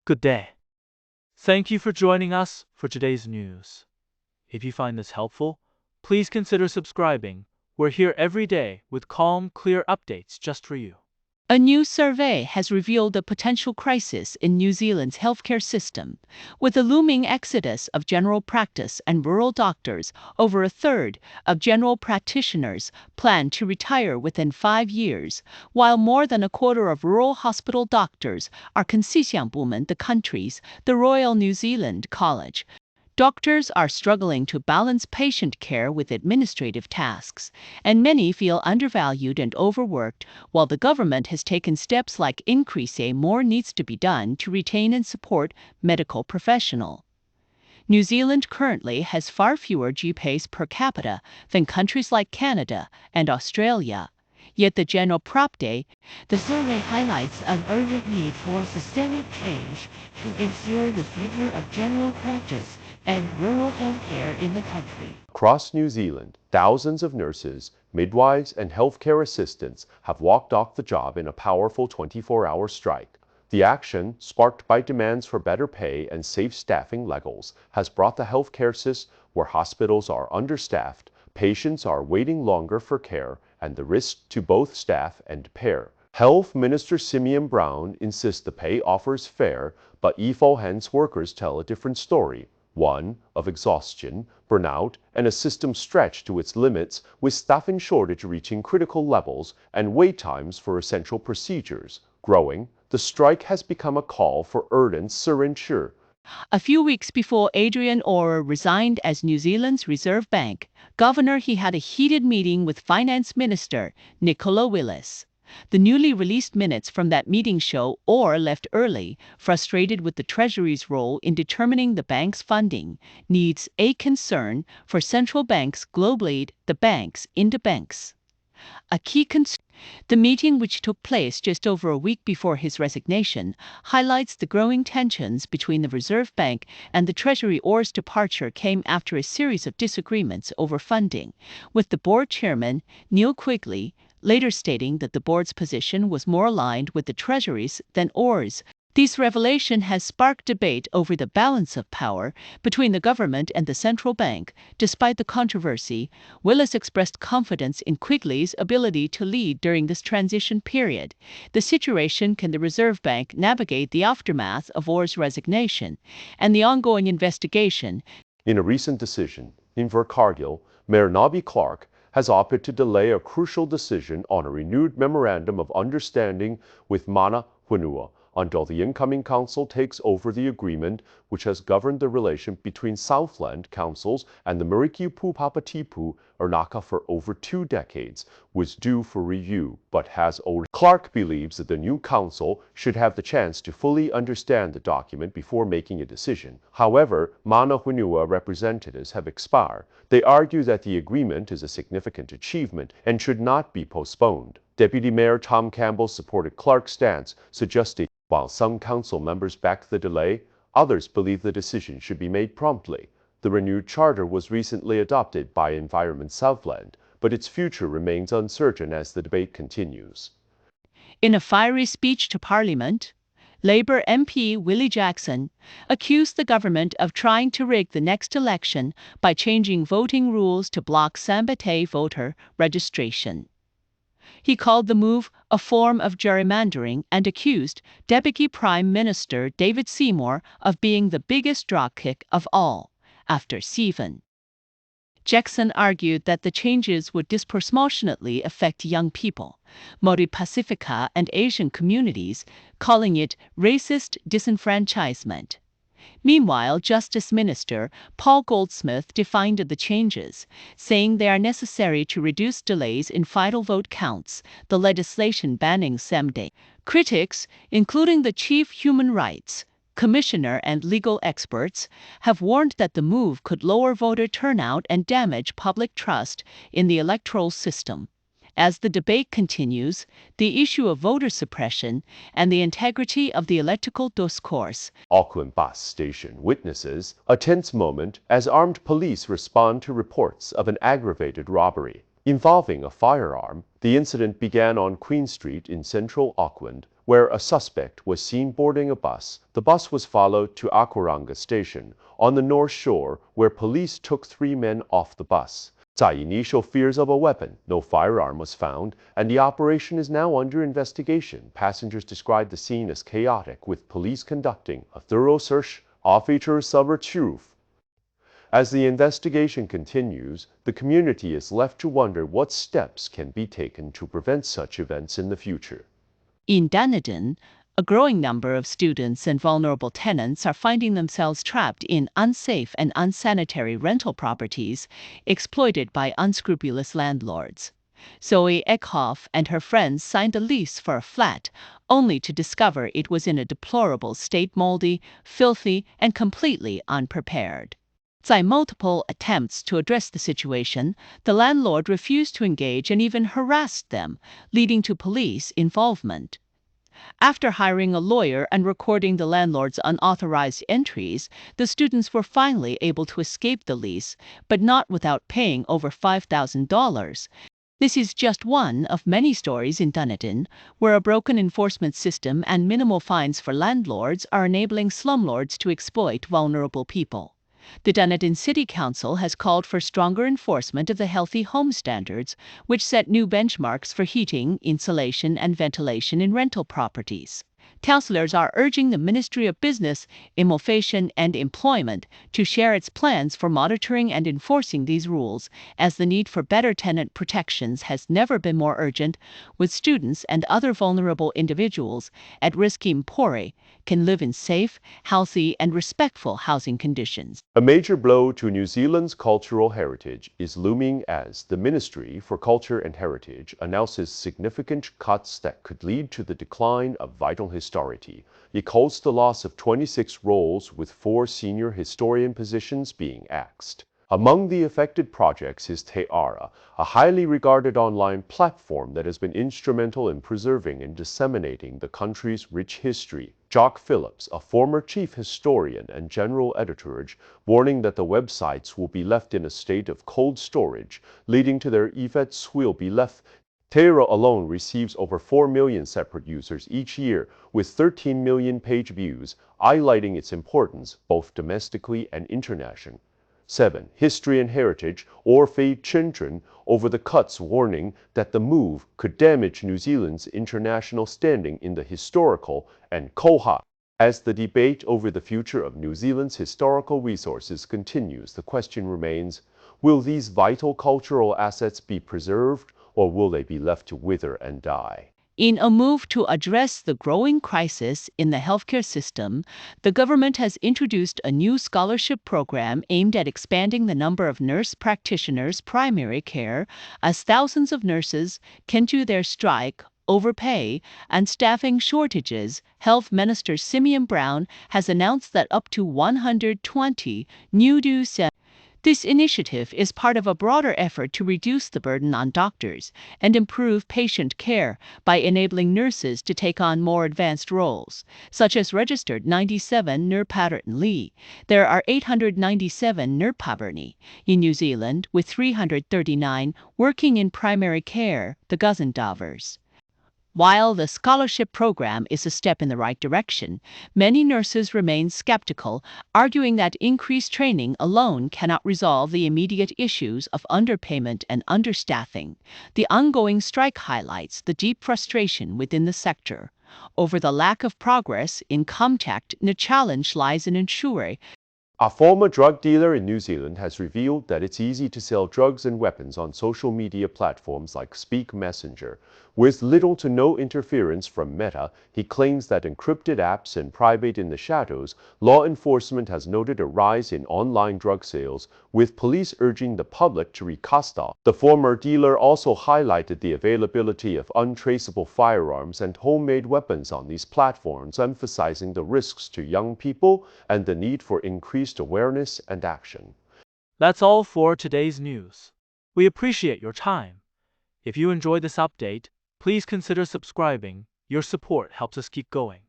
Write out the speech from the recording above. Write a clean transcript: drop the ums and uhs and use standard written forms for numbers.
Good day. Thank you for joining us for today's news. If you find this helpful, please consider subscribing. We're here every day with calm, clear updates just for you. A new survey has revealed a potential crisis in New Zealand's healthcare system. With the looming exodus of general practice and rural doctors, over a third of general practitioners plan to retire within 5 years, while more than a quarter of rural hospital doctors are the country's the Royal New Zealand College. Doctors are struggling to balance patient care with administrative tasks, and many feel undervalued and overworked. While the government has taken steps like more needs to be done to retain and support medical professionals. New Zealand currently has far fewer GPs per capita than countries like Canada and Australia. Yet the general the survey highlights an urgent need for systemic change to ensure the future of general practice and rural healthcare in the country. Across New Zealand, thousands of nurses, midwives, and healthcare assistants have walked off the job in a powerful 24-hour strike. The action, sparked by demands for better pay and safe staffing levels, has brought the healthcare system where hospitals are understaffed, patients are waiting longer for care, and the risk to both staff and payer. Health Minister Simeon Brown insists the pay offer is fair, but EFO workers tell a different story. One of exhaustion, burnout, and a system stretched to its limits, with staffing shortage reaching critical levels and wait times for essential procedures growing. The strike has become a call for urgent surrender. A few weeks before Adrian resigned as New Zealand's Reserve Bank governor, he had a heated meeting with Finance Minister Nicola Willis. The newly released minutes from that meeting show Orr left early, frustrated with the Treasury's role in determining the bank's funding needs, a concern for central banks globally, the banks into banks. A key concern. The meeting, which took place just over a week before his resignation, highlights the growing tensions between the Reserve Bank and the Treasury. Orr's departure came after a series of disagreements over funding, with the board chairman, Neil Quigley, later stating that the board's position was more aligned with the Treasury's than Orr's. This revelation has sparked debate over the balance of power between the government and the central bank. Despite the controversy, Willis expressed confidence in Quigley's ability to lead during this transition period. The situation: can the Reserve Bank navigate the aftermath of Orr's resignation and the ongoing investigation? In a recent decision, Invercargill, Mayor Nobby Clark has opted to delay a crucial decision on a renewed memorandum of understanding with Mana Whenua until the incoming council takes over. The agreement, which has governed the relation between Southland councils and the Murikiupu Papatipu Ernaka for over 2 decades, was due for review, but has already. Clark believes that the new council should have the chance to fully understand the document before making a decision. However, Mana Whenua representatives have expired. They argue that the agreement is a significant achievement and should not be postponed. Deputy Mayor Tom Campbell supported Clark's stance, suggesting while some council members backed the delay, others believe the decision should be made promptly. The renewed charter was recently adopted by Environment Southland, but its future remains uncertain as the debate continues. In a fiery speech to Parliament, Labour MP Willie Jackson accused the government of trying to rig the next election by changing voting rules to block Sambate voter registration. He called the move a form of gerrymandering and accused Deputy Prime Minister David Seymour of being the biggest dropkick of all, after Stephen. Jackson argued that the changes would disproportionately affect young people, Māori Pacifica and Asian communities, calling it racist disenfranchisement. Meanwhile, Justice Minister Paul Goldsmith defined the changes, saying they are necessary to reduce delays in final vote counts, the legislation banning same-day. Critics, including the Chief Human Rights Commissioner and legal experts, have warned that the move could lower voter turnout and damage public trust in the electoral system. As the debate continues, the issue of voter suppression and the integrity of the electoral discourse. Auckland bus station witnesses a tense moment as armed police respond to reports of an aggravated robbery involving a firearm. The incident began on Queen Street in central Auckland, where a suspect was seen boarding a bus. The bus was followed to Akuranga Station on the North Shore, where police took 3 men off the bus. Despite initial fears of a weapon, no firearm was found, and the operation is now under investigation. Passengers described the scene as chaotic, with police conducting a thorough search of each other. As the investigation continues, the community is left to wonder what steps can be taken to prevent such events in the future. In Dunedin, a growing number of students and vulnerable tenants are finding themselves trapped in unsafe and unsanitary rental properties exploited by unscrupulous landlords. Zoe Eckhoff and her friends signed a lease for a flat, only to discover it was in a deplorable state, moldy, filthy, and completely unprepared. By multiple attempts to address the situation, the landlord refused to engage and even harassed them, leading to police involvement. After hiring a lawyer and recording the landlord's unauthorized entries, the students were finally able to escape the lease, but not without paying over $5,000. This is just one of many stories in Dunedin, where a broken enforcement system and minimal fines for landlords are enabling slumlords to exploit vulnerable people. The Dunedin City Council has called for stronger enforcement of the Healthy Home Standards, which set new benchmarks for heating, insulation, and ventilation in rental properties. Councillors are urging the Ministry of Business, Innovation and Employment to share its plans for monitoring and enforcing these rules, as the need for better tenant protections has never been more urgent, with students and other vulnerable individuals at risk impore can live in safe, healthy, and respectful housing conditions. A major blow to New Zealand's cultural heritage is looming as the Ministry for Culture and Heritage announces significant cuts that could lead to the decline of vital historicity. It calls the loss of 26 roles, with 4 senior historian positions being axed. Among the affected projects is Te Ara, a highly regarded online platform that has been instrumental in preserving and disseminating the country's rich history. Jock Phillips, a former chief historian and general editor, warning that the websites will be left in a state of cold storage, leading to their effects will be left. Te Ara alone receives over 4 million separate users each year, with 13 million page views, highlighting its importance both domestically and internationally. 7. History and Heritage, or Fei Chinchun, over the cuts, warning that the move could damage New Zealand's international standing in the historical and koha. As the debate over the future of New Zealand's historical resources continues, the question remains, will these vital cultural assets be preserved, or will they be left to wither and die? In a move to address the growing crisis in the healthcare system, the government has introduced a new scholarship program aimed at expanding the number of nurse practitioners' primary care, as thousands of nurses can do their strike, overpay, and staffing shortages. Health Minister Simeon Brown has announced that up to 120 new This initiative is part of a broader effort to reduce the burden on doctors and improve patient care by enabling nurses to take on more advanced roles, such as registered 97 Nurpaberni. There are 897 Nurpaberni in New Zealand, with 339 working in primary care, the Gazendavers. While the scholarship program is a step in the right direction, many nurses remain skeptical, arguing that increased training alone cannot resolve the immediate issues of underpayment and understaffing. The ongoing strike highlights the deep frustration within the sector over the lack of progress in contact. The challenge lies in ensuring A former drug dealer in New Zealand has revealed that it's easy to sell drugs and weapons on social media platforms like Speak Messenger. With little to no interference from Meta, he claims that encrypted apps and private in the shadows, law enforcement has noted a rise in online drug sales, with police urging the public to recast off. The former dealer also highlighted the availability of untraceable firearms and homemade weapons on these platforms, emphasizing the risks to young people and the need for increased awareness and action. That's all for today's news. We appreciate your time. If you enjoyed this update, please consider subscribing. Your support helps us keep going.